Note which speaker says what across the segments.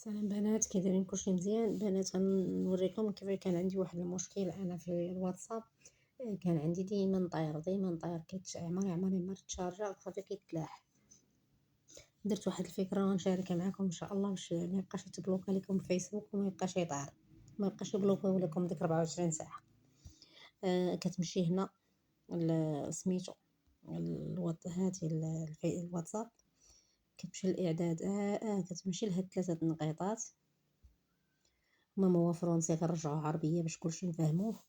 Speaker 1: سلام بنات، كي دايرين؟ كلشي مزيان؟ بنات، غنوريكم كيف كان عندي واحد المشكل انا في الواتساب. كان عندي ديما طاير عمري ما تشارجا صافي كيتلاح. درت واحد الفكره غنشاركها معكم ان شاء الله باش ما يبقاش يتبلوكا لكم الفيسبوك وما يبقاش يطير، ما يبقاش يبلوكاو لكم ديك 24 ساعه. كتمشي هنا سميتو هاتي الواتساب، كتمشي للاعداد، كتمشي لهاد ثلاثه النقيطات، هما هو فرونسي كنرجعوه عربية باش كلشي نفهموه.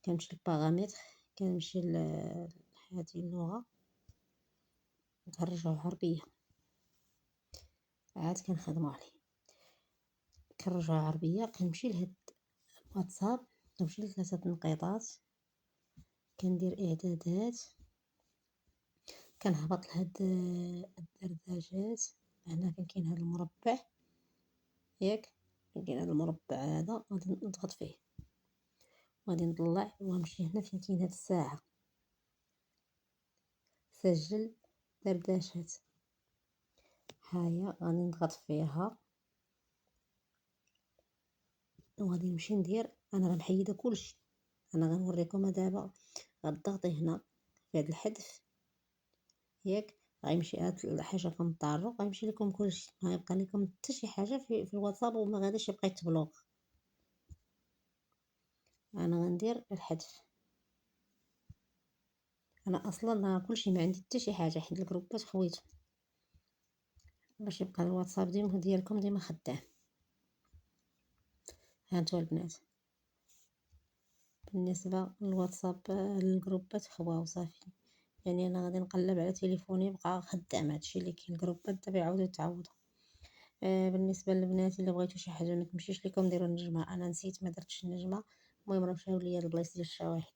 Speaker 1: كنمشي للبارامتر، كنمشي لهذه اللغة كنرجعوه عربية، عاد كنخدمو عليه كنرجعوه عربية. كنمشي لهاد الواتساب، كنمشي لثلاثة نقيطات، كندير اعدادات، كنهبط لهاد الدردجات. هنا فين كاين هاد المربع، ياك فين كاين هاد المربع هذا غادي نضغط فيه، غادي نطلع ونمشي هنا فين كاين هاد الساعة، سجل دردشات، هاهي غادي نضغط فيها وغادي نمشي ندير. انا راه محيده كلشي، انا غنوريكم دابا. غتضغطي هنا في هاد الحذف، ياك غيمشي هاد الحاجه كنطارو، غيمشي لكم كلشي، ما يبقى لكم حتى شي حاجه في الواتساب وما غاديش يبقى يتبلوك. انا غندير الحذف، انا اصلا كلشي ما عندي حتى شي حاجه حيت الجروبات خويتهم باش يبقى الواتساب ديالكم ديما خدام. هانتو البنات، بالنسبة للواتساب الجروبات خواو صافي، يعني انا غادي نقلب على تليفوني بقى خدام، هادشي اللي كاين. الجروبات دابا يعاودو يتعوضوا. بالنسبة للبنات اللي بغيتو شي حاجة ما تمشيش لكم، ديروا النجمة. انا نسيت ما درتش النجمة، المهم راه مشاو ليا البلايص ديال الشواحن.